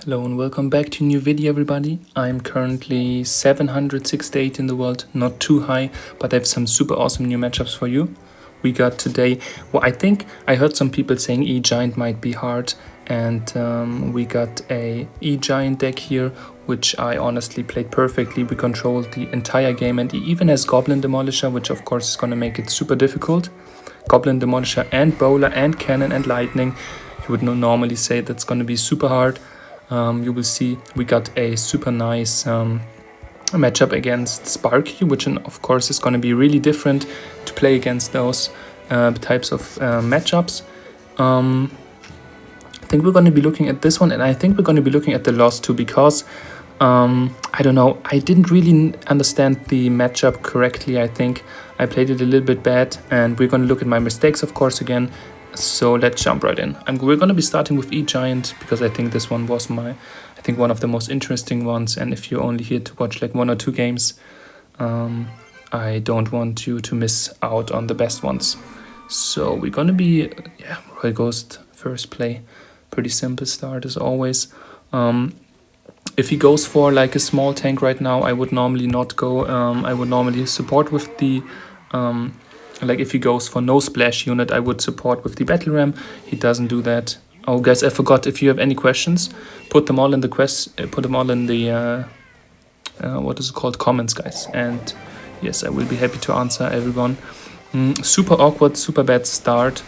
Hello and welcome back to a new video, everybody. I'm currently 768 in the world, not too high, but I have some super awesome new matchups for you. We got today, well, I think I heard some people saying E-Giant might be hard, and we got a E-Giant deck here, which I honestly played perfectly. We controlled the entire game, and he even has Goblin Demolisher, which of course is going to make it super difficult. Goblin Demolisher and Bowler and Cannon and Lightning. You would normally say that's going to be super hard. You will see we got a super nice matchup against Sparky, which of course is going to be really different to play against those types of matchups. I think we're going to be looking at this one, and I think we're going to be looking at the loss too, because I don't know, I didn't really understand the matchup correctly. I think I played it a little bit bad, and we're going to look at my mistakes, of course, again. So let's jump right in. We're going to be starting with E-Giant, because I think this one was one of the most interesting ones. And if you're only here to watch like 1 or 2 games, I don't want you to miss out on the best ones. So we're going to be, Royal Ghost first play. Pretty simple start as always. If he goes for like a small tank right now, I would normally not go. I would normally support with the... like if he goes for no splash unit, I would support with the battle ram. He doesn't do that. Oh, guys, I forgot. If you have any questions, put them all in the what is it called, comments, guys. And yes, I will be happy to answer everyone. Super awkward, super bad start.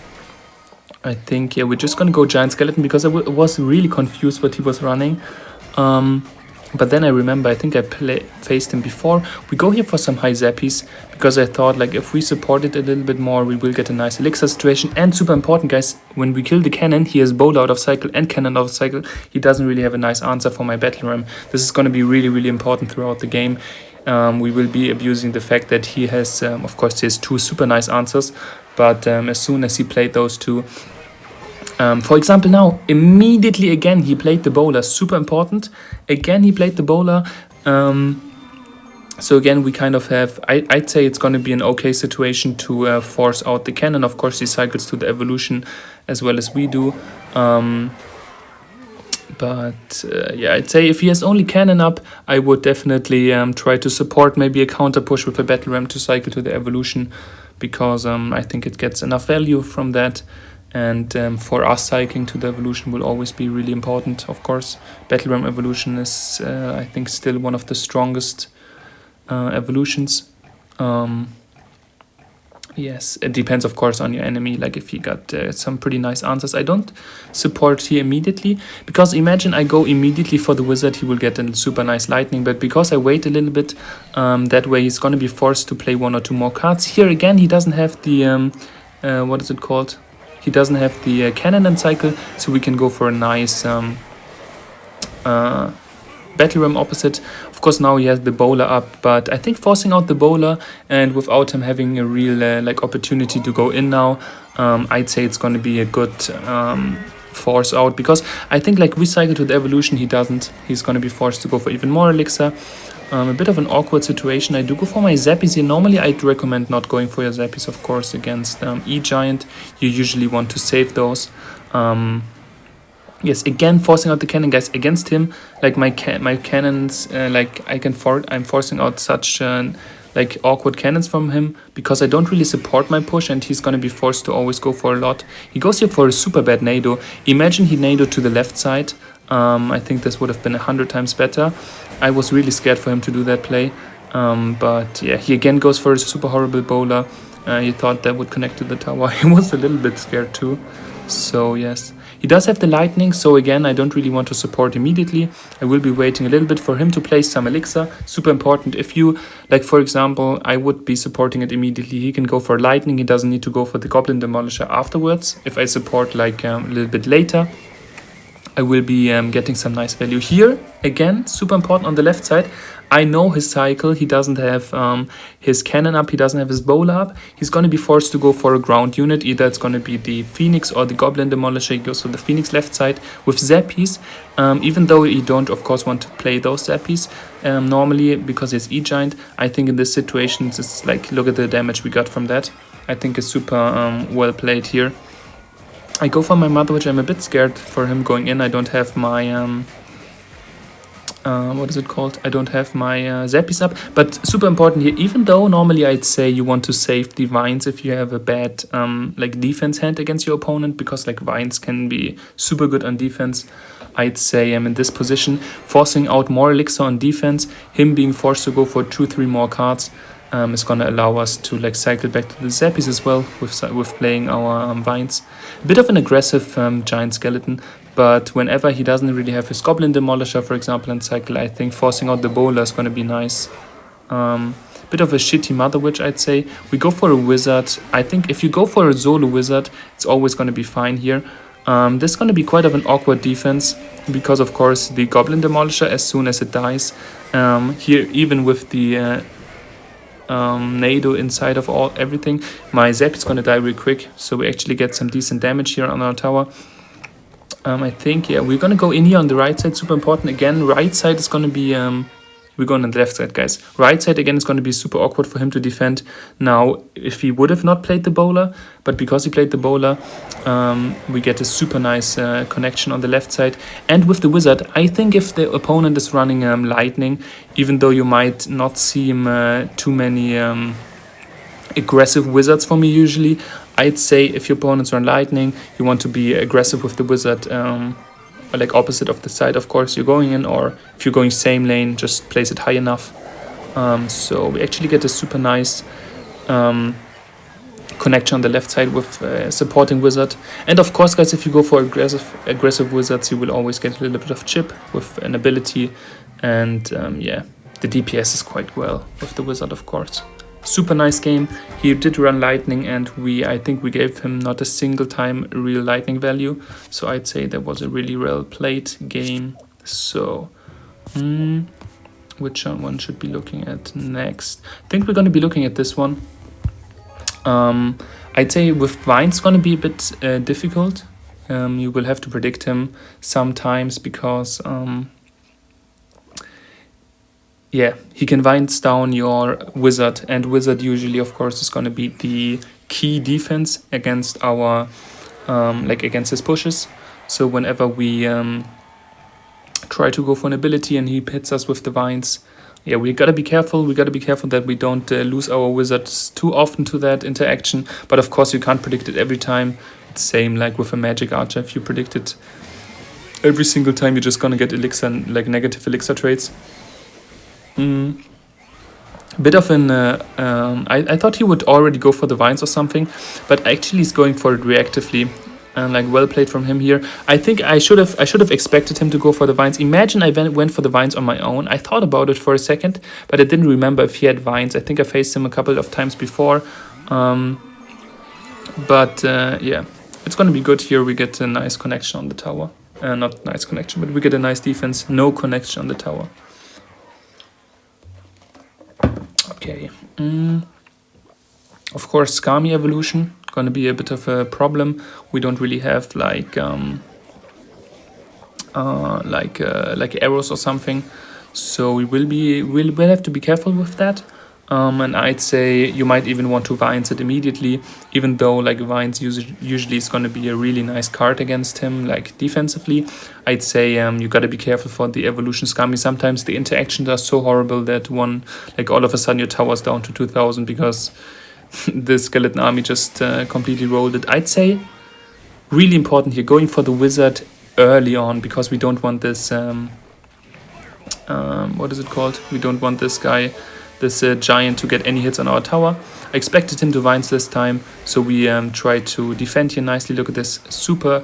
I think we're just gonna go Giant Skeleton, because I was really confused what he was running. But then I remember, I think I faced him before. We go here for some high zappies, because I thought like if we support it a little bit more, we will get a nice elixir situation. And super important, guys, when we kill the cannon, he has Bowler out of cycle and cannon out of cycle. He doesn't really have a nice answer for my battle ram. This is going to be really, really important throughout the game. We will be abusing the fact that he has, of course, he has 2 super nice answers. But as soon as he played those 2, for example, now, immediately again, he played the Bowler. Super important. Again, he played the Bowler. So again, we kind of have... I'd say it's going to be an okay situation to force out the cannon. Of course, he cycles to the evolution as well as we do. I'd say if he has only cannon up, I would definitely try to support maybe a counter push with a battle ram to cycle to the evolution, because I think it gets enough value from that. And for us, cycling to the evolution will always be really important, of course. Battle Ram evolution is, I think, still one of the strongest evolutions. Yes, it depends, of course, on your enemy. Like if you got some pretty nice answers. I don't support here immediately, because imagine I go immediately for the wizard, he will get a super nice lightning. But because I wait a little bit, that way he's going to be forced to play 1 or 2 more cards. Here again, he doesn't have the, what is it called? He doesn't have the cannon and cycle, so we can go for a nice battle ram opposite. Of course, now he has the Bowler up, but I think forcing out the Bowler and without him having a real like opportunity to go in now, I'd say it's going to be a good force out, because I think like we cycle to the evolution, he doesn't. He's going to be forced to go for even more elixir. A bit of an awkward situation. I do go for my zappies here. Normally, I'd recommend not going for your zappies, of course, against E-Giant. You usually want to save those. Yes, again, forcing out the cannon, guys. Against him, like my cannons, I'm forcing out such like awkward cannons from him, because I don't really support my push, and he's gonna be forced to always go for a lot. He goes here for a super bad nado. Imagine he nado to the left side. I think this would have been 100 times better. I was really scared for him to do that play. But yeah, he again goes for a super horrible Bowler. He thought that would connect to the tower. He was a little bit scared too. So yes, he does have the lightning. So again, I don't really want to support immediately. I will be waiting a little bit for him to play some elixir. Super important. If you, like for example, I would be supporting it immediately. He can go for lightning. He doesn't need to go for the Goblin Demolisher afterwards. If I support like a little bit later, I will be getting some nice value here. Again, super important on the left side. I know his cycle. He doesn't have his cannon up. He doesn't have his Bowler up. He's going to be forced to go for a ground unit. Either it's going to be the Phoenix or the Goblin Demolisher. He goes for the Phoenix left side with Zappies. Even though you don't, of course, want to play those Zappies normally, because it's E-Giant. I think in this situation, it's like, look at the damage we got from that. I think it's super well played here. I go for my Mother, which I'm a bit scared for him going in. I don't have my what is it called? I don't have my zappies up, but super important here. Even though normally I'd say you want to save the vines if you have a bad like defense hand against your opponent, because like vines can be super good on defense. I'd say I'm in this position, forcing out more elixir on defense. Him being forced to go for 2-3 more cards is gonna allow us to like cycle back to the zappies as well with playing our vines. A bit of an aggressive giant skeleton. But whenever he doesn't really have his Goblin Demolisher, for example, in cycle, I think forcing out the Bowler is going to be nice. Bit of a shitty Mother Witch, I'd say. We go for a Wizard. I think if you go for a solo Wizard, it's always going to be fine here. This is going to be quite of an awkward defense, because, of course, the Goblin Demolisher, as soon as it dies, here, even with the Nado inside of everything, my Zap is going to die real quick. So we actually get some decent damage here on our tower. I think, yeah, we're going to go in here on the right side, super important. Again, right side is going to be, we're going on the left side, guys. Right side, again, is going to be super awkward for him to defend. Now, if he would have not played the Bowler, but because he played the Bowler, we get a super nice connection on the left side. And with the Wizard, I think if the opponent is running Lightning, even though you might not see him too many aggressive Wizards for me usually, I'd say if your opponents run Lightning, you want to be aggressive with the Wizard, like opposite of the side, of course, you're going in, or if you're going same lane, just place it high enough. So we actually get a super nice connection on the left side with supporting Wizard. And of course, guys, if you go for aggressive Wizards, you will always get a little bit of chip with an ability. And yeah, the DPS is quite well with the Wizard, of course. Super nice game. He did run Lightning, and I think we gave him not a single time real Lightning value. So I'd say that was a really well played game. So, which one should be looking at next? I think we're going to be looking at this one. I'd say with Vine it's going to be a bit difficult. You will have to predict him sometimes because... yeah, he can vines down your Wizard, and Wizard usually, of course, is going to be the key defense against our, like against his pushes. So whenever we try to go for an ability and he hits us with the vines, yeah, we gotta be careful. We gotta be careful that we don't lose our Wizards too often to that interaction. But of course, you can't predict it every time. It's same like with a Magic Archer. If you predict it every single time, you're just gonna get elixir, like negative elixir traits. Bit of an I thought he would already go for the vines or something, but actually he's going for it reactively, and like well played from him here. I think I should have expected him to go for the vines. Imagine I went for the vines on my own. I thought about it for a second, but I didn't remember if he had vines. I think I faced him a couple of times before, but yeah, it's gonna be good here. We get a nice connection on the tower, not nice connection, but we get a nice defense. No connection on the tower. Okay, of course, Skami evolution gonna be a bit of a problem. We don't really have like arrows or something, so we'll have to be careful with that. And I'd say you might even want to Vines it immediately, even though like Vines usually is going to be a really nice card against him, like defensively. I'd say you got to be careful for the evolution Skami. Sometimes the interactions are so horrible that all of a sudden your tower's down to 2000 because the skeleton army just completely rolled it. I'd say really important here, going for the wizard early on, because we don't want this, what is it called? We don't want this guy, this giant, to get any hits on our tower. I expected him to Vines this time, so we try to defend here nicely. Look at this super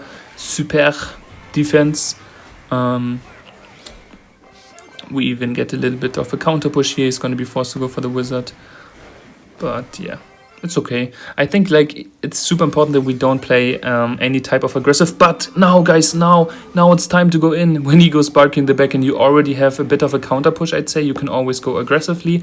defense. We even get a little bit of a counter push here. He's going to be forced to go for the wizard, but yeah, it's okay. I think like it's super important that we don't play any type of aggressive. But now, guys, now it's time to go in. When he goes Sparky in the back and you already have a bit of a counter push, I'd say you can always go aggressively.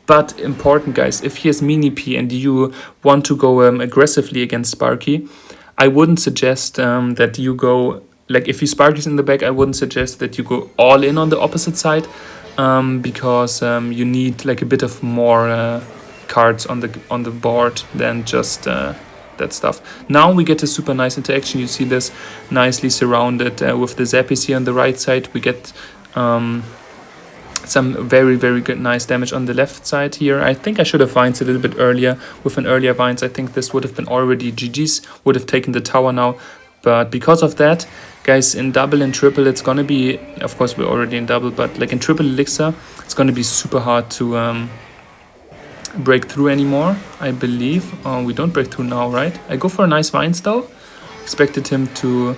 But important, guys, if he has mini P and you want to go aggressively against Sparky, I wouldn't suggest that you go, like if he Sparky's in the back, I wouldn't suggest that you go all in on the opposite side, because you need like a bit of more cards on the board than just that stuff. Now we get a super nice interaction. You see this nicely surrounded with the Zappies here on the right side. We get some very good nice damage on the left side here. I think I should have Vines a little bit earlier. With an earlier Vines, I think this would have been already GG's, would have taken the tower now. But because of that, guys, in double and triple, it's gonna be, of course we're already in double, but like in triple elixir, it's gonna be super hard to break through anymore, I believe. We don't break through now, right? I go for a nice Vines though. Expected him to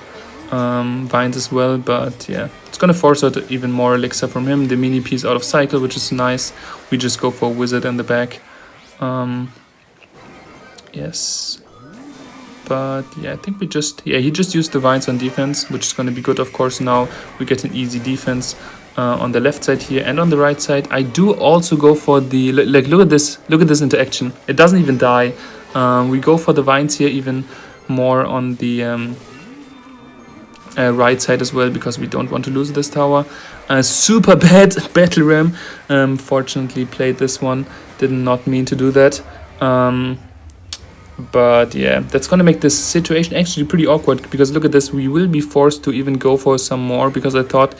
Vines as well, but yeah, it's gonna force out even more elixir from him. The mini piece out of cycle, which is nice. We just go for a wizard in the back. Yes, but yeah, I think we just, yeah, he just used the Vines on defense, which is gonna be good. Of course, now we get an easy defense on the left side here and on the right side. I do also go for the, like, look at this interaction. It doesn't even die. We go for the Vines here even more on the right side as well, because we don't want to lose this tower. Super bad battle ram. Fortunately played this one, did not mean to do that. But yeah, that's gonna make this situation actually pretty awkward, because look at this, we will be forced to even go for some more, because I thought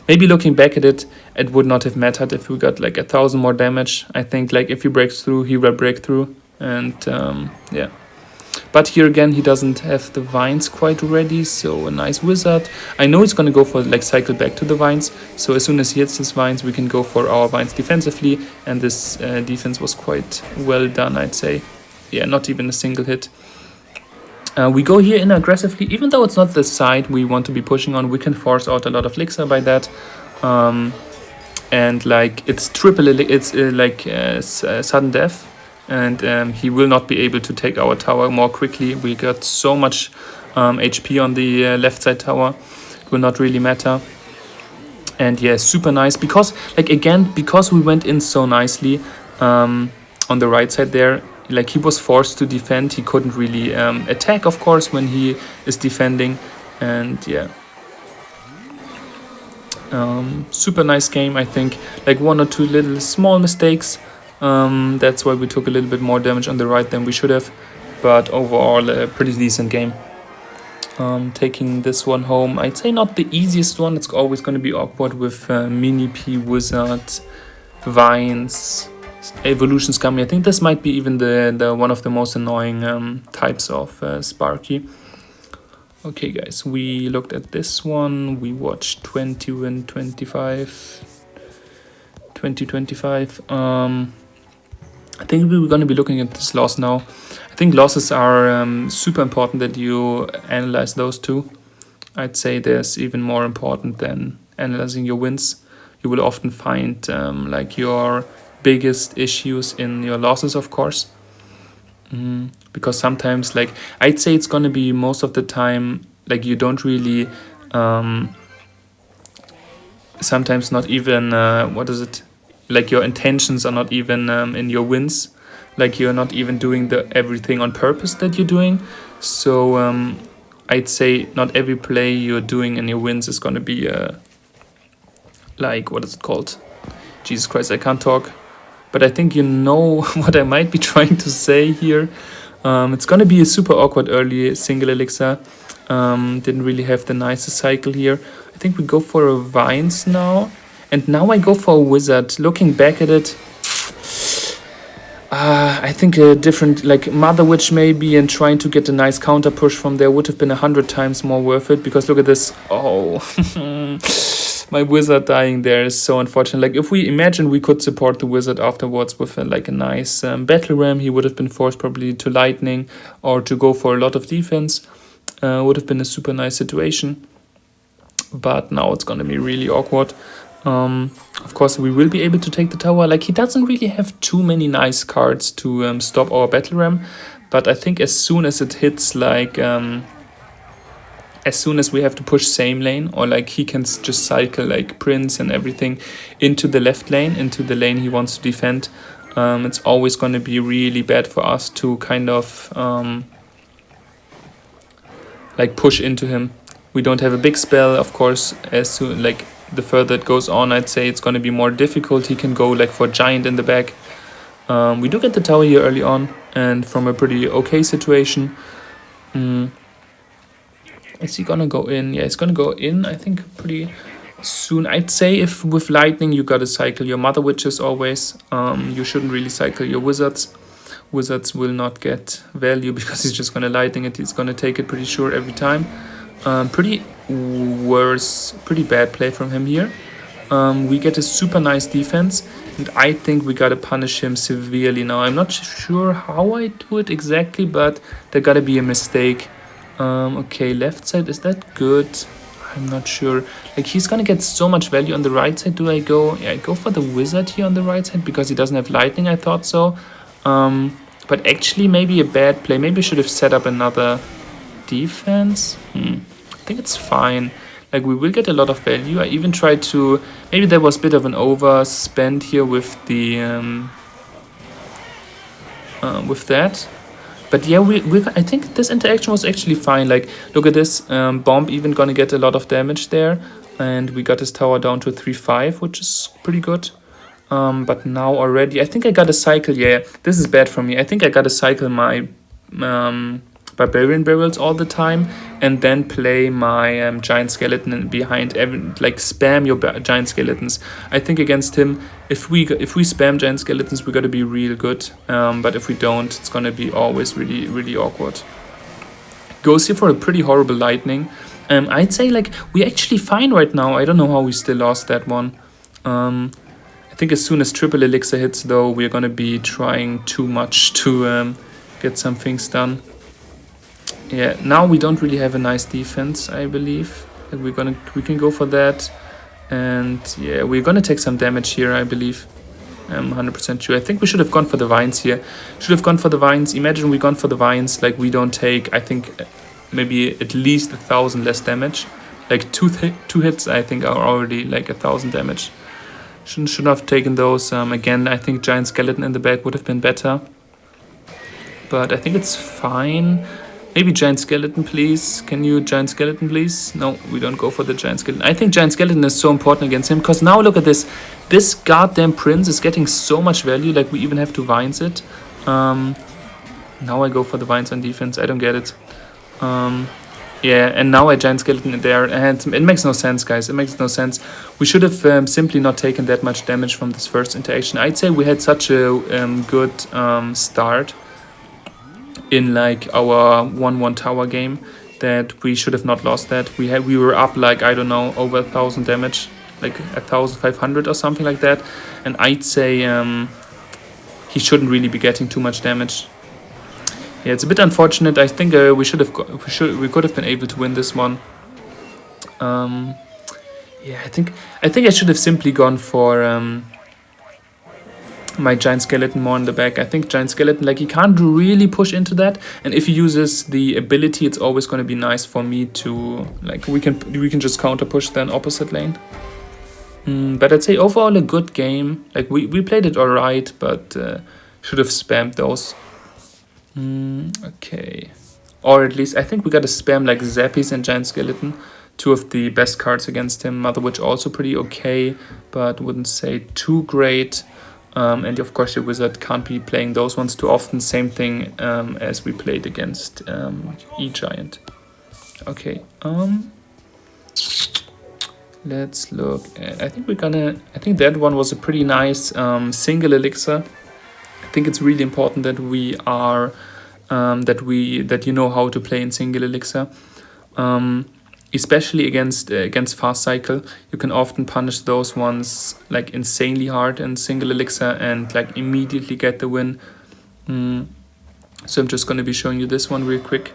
maybe looking back at it, it would not have mattered if we got like 1,000 more damage. I think like if he breaks through, he will break through, and yeah. But here again, he doesn't have the Vines quite ready, so a nice wizard. I know he's gonna go for like cycle back to the Vines, so as soon as he hits his Vines, we can go for our Vines defensively, and this defense was quite well done, I'd say. Yeah, not even a single hit. We go here in aggressively, even though it's not the side we want to be pushing on. We can force out a lot of elixir by that. And like it's triple, it's like sudden death. And he will not be able to take our tower more quickly. We got so much HP on the left side tower. It will not really matter. And yeah, super nice. Because, like, again, because we went in so nicely on the right side there, like he was forced to defend. He couldn't really attack, of course, when he is defending. And yeah, super nice game, I think. Like 1 or 2 little small mistakes. That's why we took a little bit more damage on the right than we should have. But overall, a pretty decent game. Taking this one home, I'd say not the easiest one. It's always going to be awkward with Mini P, Wizard, Vines, Evolution Scummy. I think this might be even the one of the most annoying types of Sparky. Okay, guys, we looked at this one. We watched 20 and 25. 2025. I think we're going to be looking at this loss now. I think losses are super important that you analyze those two. I'd say there's even more important than analyzing your wins. You will often find like your biggest issues in your losses, of course. Because sometimes, like, I'd say it's going to be most of the time, like, you don't really, sometimes not even, like your intentions are not even in your wins. Like you're not even doing everything on purpose that you're doing. So I'd say not every play you're doing in your wins is going to be like, what is it called? Jesus Christ, I can't talk. But I think you know what I might be trying to say here. It's going to be a super awkward early single elixir. Didn't really have the nicest cycle here. I think we go for a Vines now. And now I go for a wizard. Looking back at it, I think a different, like Mother Witch maybe, and trying to get a nice counter push from there would have been 100 times more worth it. Because look at this. Oh, my wizard dying there is so unfortunate. Like if we imagine we could support the wizard afterwards with like a nice battle ram, he would have been forced probably to lightning or to go for a lot of defense. Would have been a super nice situation. But now it's going to be really awkward. Of course, we will be able to take the tower. Like, he doesn't really have too many nice cards to stop our battle ram. But I think as soon as it hits, like, as soon as we have to push same lane, or like he can just cycle like Prince and everything into the left lane, into the lane he wants to defend, it's always going to be really bad for us to kind of like push into him. We don't have a big spell, of course. As soon, like, the further it goes on, I'd say it's going to be more difficult. He can go like for Giant in the back. We do get the tower here early on, and from a pretty okay situation. Is he gonna go in? Yeah, he's gonna go in, I think, pretty soon. I'd say if with lightning you gotta cycle your mother witches always. You shouldn't really cycle your wizards. Wizards will not get value because he's just gonna lightning it. He's gonna take it pretty sure every time. Pretty bad play from him here. We get a super nice defense, and I think we gotta punish him severely now. I'm not sure how I do it exactly, but there gotta be a mistake. Okay, left side, is that good? I'm not sure. Like, he's gonna get so much value on the right side. Do I go? Yeah, I go for the wizard here on the right side because he doesn't have lightning, I thought so. But actually maybe a bad play. Maybe I should have set up another defense. I think it's fine. Like, we will get a lot of value. I even tried to... Maybe there was a bit of an overspend here with the... with that. But yeah, I think this interaction was actually fine. Like, look at this. Bomb even gonna get a lot of damage there. And we got his tower down to 3-5, which is pretty good. But now already... I think I got a cycle. Yeah, this is bad for me. I think I got to cycle my... barbarian barrels all the time, and then play my giant skeleton behind like spam your giant skeletons. I think against him, if we spam giant skeletons, we got to be real good, but if we don't, it's gonna be always really awkward. Goes here for a pretty horrible lightning. I'd say like we're actually fine right now. I don't know how we still lost that one. I think as soon as triple elixir hits though, we're gonna be trying too much to get some things done. Yeah, now we don't really have a nice defense, I believe. We can go for that. And yeah, we're gonna take some damage here, I believe. I'm 100% sure. I think we should have gone for the vines here. Should have gone for the vines. Imagine we gone for the vines, like we don't take, I think, maybe at least 1,000 less damage. Like two hits, I think, are already like 1,000 damage. Shouldn't have taken those. Again, I think giant skeleton in the back would have been better. But I think it's fine. Maybe giant skeleton, please. Can you giant skeleton, please? No, we don't go for the giant skeleton. I think giant skeleton is so important against him, because now look at this. This goddamn prince is getting so much value. Like, we even have to vines it. Now I go for the vines on defense. I don't get it. Yeah, and now I giant skeleton there. And it makes no sense, guys. It makes no sense. We should have simply not taken that much damage from this first interaction. I'd say we had such a good start in like our 1-1 tower game that we should have not lost that. We were up like, I don't know, over 1,000 damage, like 1,500 or something like that. And I'd say he shouldn't really be getting too much damage. Yeah, it's a bit unfortunate. I think we could have been able to win this one. Yeah, I think I should have simply gone for my giant skeleton more in the back. I think giant skeleton, like, he can't really push into that, and if he uses the ability, it's always going to be nice for me to, like, we can just counter push then opposite lane. But I'd say overall a good game. Like, we played it alright, but should have spammed those. Okay, or at least I think we got to spam like Zappies and giant skeleton, two of the best cards against him. Mother Witch also pretty okay, but wouldn't say too great. And of course the wizard can't be playing those ones too often. Same thing as we played against E-Giant. Okay, let's look at, I think that one was a pretty nice single elixir. I think it's really important that we are that you know how to play in single elixir. Especially against fast cycle, you can often punish those ones like insanely hard in single elixir and like immediately get the win. So I'm just going to be showing you this one real quick.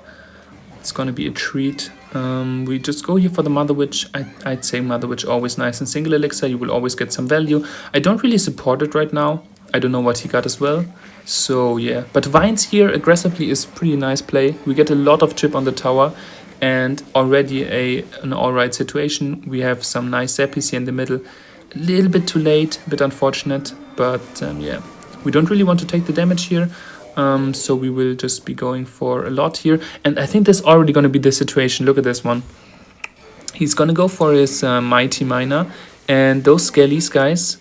It's going to be a treat. We just go here for the Mother Witch. I'd say Mother Witch always nice in single elixir. You will always get some value. I don't really support it right now. I don't know what he got as well. So yeah, but Vines here aggressively is pretty nice play. We get a lot of chip on the tower. And already an alright situation. We have some nice zappies here in the middle. A little bit too late, a bit unfortunate. But yeah, we don't really want to take the damage here. So we will just be going for a lot here. And I think this is already going to be the situation. Look at this one. He's going to go for his Mighty Miner. And those skellies, guys,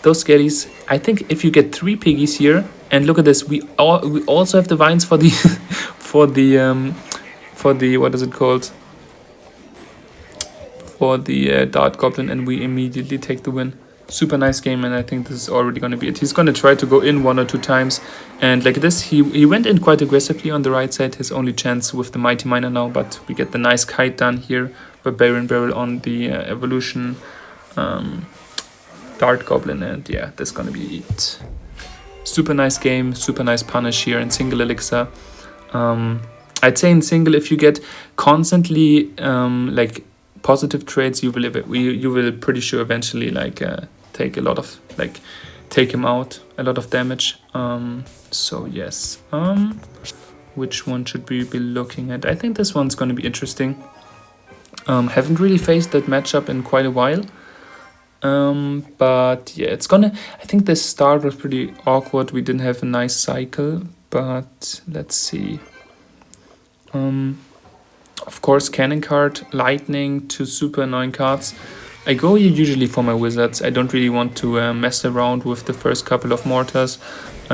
those skellies, I think if you get 3 piggies here. And look at this, we also have the vines for the for the what is it called? for the Dart Goblin, and we immediately take the win. Super nice game, and I think this is already going to be it. He's going to try to go in 1 or 2 times, and like this, he went in quite aggressively on the right side. His only chance with the Mighty Miner now, but we get the nice kite done here. Barbarian Barrel on the Evolution Dart Goblin, and yeah, that's going to be it. Super nice game, super nice punish here in single elixir. I'd say in single, if you get constantly like positive trades, you will pretty sure eventually like take a lot of like take him out a lot of damage. So yes, which one should we be looking at? I think this one's going to be interesting. Haven't really faced that matchup in quite a while. But yeah, it's gonna. I think the start was pretty awkward. We didn't have a nice cycle, but let's see. Of course, Cannon card, Lightning, 2 super annoying cards. I go here usually for my wizards. I don't really want to mess around with the first couple of mortars.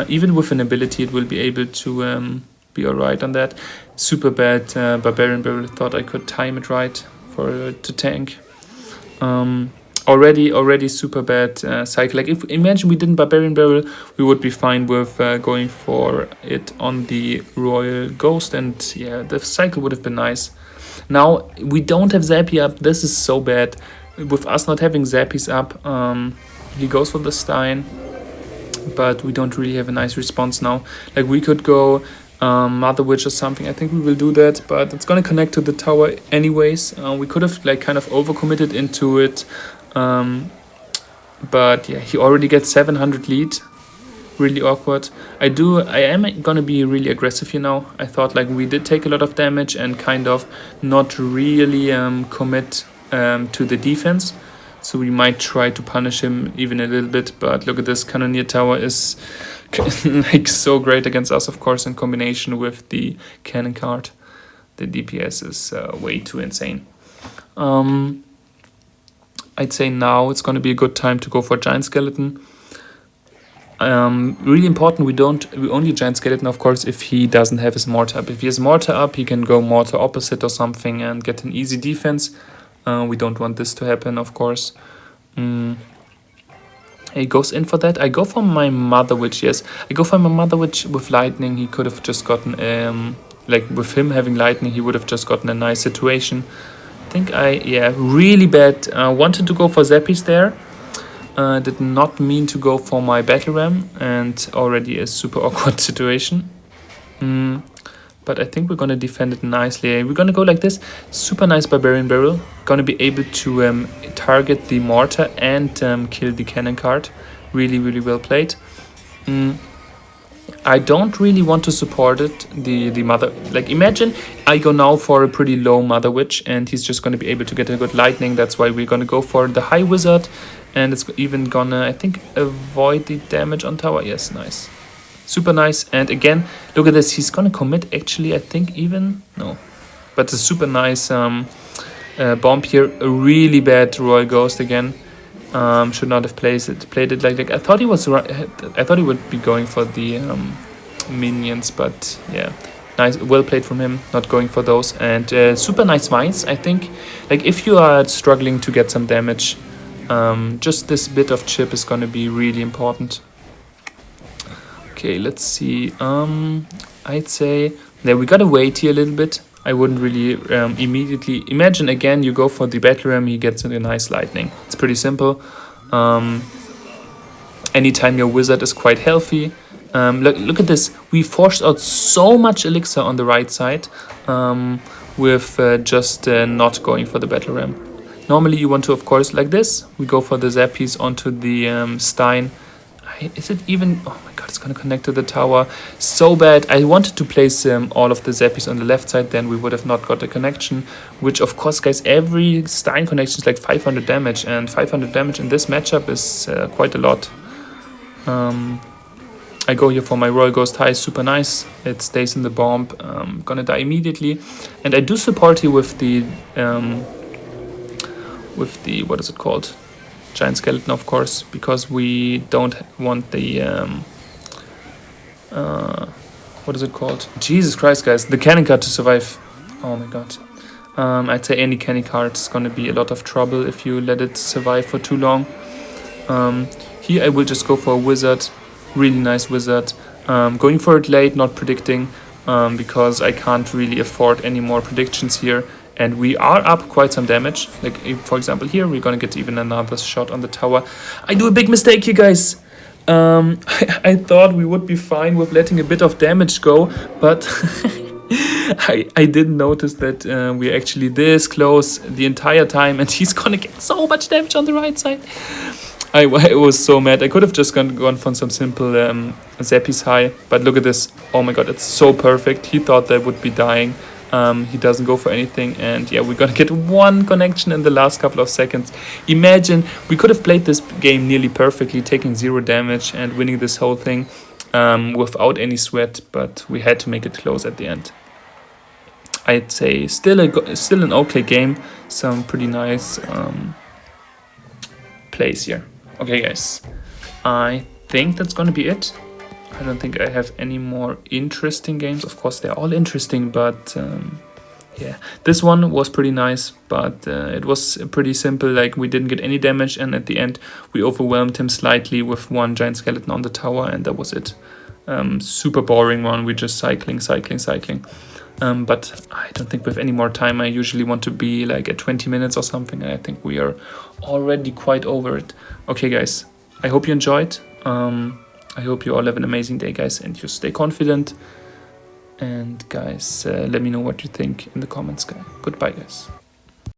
Even with an ability, it will be able to be alright on that. Super bad Barbarian Barrel. Thought I could time it right for to tank. Already super bad cycle. Like if imagine we didn't Barbarian Barrel, we would be fine with going for it on the Royal Ghost, and yeah, the cycle would have been nice. Now we don't have Zappy up. This is so bad. With us not having Zappies up, he goes for the Stein, but we don't really have a nice response now. Like we could go Mother Witch or something. I think we will do that, but it's gonna connect to the tower anyways. We could have like kind of overcommitted into it. But yeah, he already gets 700 lead. Really awkward. I am gonna be really aggressive here now. I thought like we did take a lot of damage and kind of not really commit to the defense. So we might try to punish him even a little bit. But look at this, Cannoneer Tower is like so great against us, of course, in combination with the Cannon card. The DPS is way too insane. I'd say now it's going to be a good time to go for Giant Skeleton. Really important, we only Giant Skeleton, of course, if he doesn't have his Mortar up. If he has Mortar up, he can go Mortar opposite or something and get an easy defense. We don't want this to happen, of course. He goes in for that. I go for my Mother Witch, yes. I go for my Mother Witch with Lightning. He could have just gotten, like with him having Lightning, he would have just gotten a nice situation. Really bad. Wanted to go for Zappies there. Did not mean to go for my Battle Ram, and already a super awkward situation. But I think we're gonna defend it nicely. We're gonna go like this. Super nice Barbarian Barrel. Gonna be able to target the Mortar and kill the Cannon card. Really, really well played. I don't really want to support it, the Mother... Like, imagine I go now for a pretty low Mother Witch, and he's just going to be able to get a good Lightning. That's why we're going to go for the High Wizard, and it's even gonna, I think, avoid the damage on tower. Yes, nice. Super nice. And again, look at this. He's going to commit, actually, I think, even... No. But a super nice bomb here. A really bad Royal Ghost again. Should not have played it like I thought he was. I thought he would be going for the minions, but yeah, nice, well played from him. Not going for those, and super nice vines. I think, like if you are struggling to get some damage, just this bit of chip is gonna be really important. Okay, let's see. I'd say that we gotta wait here a little bit. I wouldn't really immediately... Imagine, again, you go for the Battle Ram, he gets a nice Lightning. It's pretty simple. Anytime your Wizard is quite healthy. Look at this. We forced out so much Elixir on the right side with just not going for the Battle Ram. Normally you want to, of course, like this. We go for the Zappies onto the Stein. Is it even... Oh my god, it's going to connect to the tower. So bad. I wanted to place all of the Zappies on the left side, then we would have not got a connection. Which, of course, guys, every Stein connection is like 500 damage. And 500 damage in this matchup is quite a lot. I go here for my Royal Ghost High. Super nice. It stays in the bomb. Gonna die immediately. And I do support here with the... what is it called? Giant Skeleton, of course, because we don't want the what is it called? Jesus Christ, guys, the Cannon card to survive. Oh my god. I'd say any candy card is gonna be a lot of trouble if you let it survive for too long. Here I will just go for a wizard, really nice wizard. Going for it late, not predicting, because I can't really afford any more predictions here. And we are up quite some damage. Like, for example, here we're gonna get even another shot on the tower. I do a big mistake here, guys. I thought we would be fine with letting a bit of damage go, but I didn't notice that we're actually this close the entire time, and he's gonna get so much damage on the right side. I was so mad. I could have just gone for some simple Zappies high, but look at this. Oh my god, it's so perfect. He thought that would be dying. He doesn't go for anything, and yeah, we're gonna get one connection in the last couple of seconds. Imagine, we could have played this game nearly perfectly, taking 0 damage and winning this whole thing without any sweat, but we had to make it close at the end. I'd say still an okay game, some pretty nice plays here. Okay guys, I think that's gonna be it. I don't think I have any more interesting games. Of course, they're all interesting, but yeah, this one was pretty nice, but it was pretty simple. Like, we didn't get any damage, and at the end, we overwhelmed him slightly with one giant skeleton on the tower, and that was it. Super boring one. We're just cycling. But I don't think we have any more time. I usually want to be like at 20 minutes or something. I think we are already quite over it. Okay, guys, I hope you enjoyed. I hope you all have an amazing day, guys, and you stay confident. And guys, let me know what you think in the comments, guys. Goodbye, guys.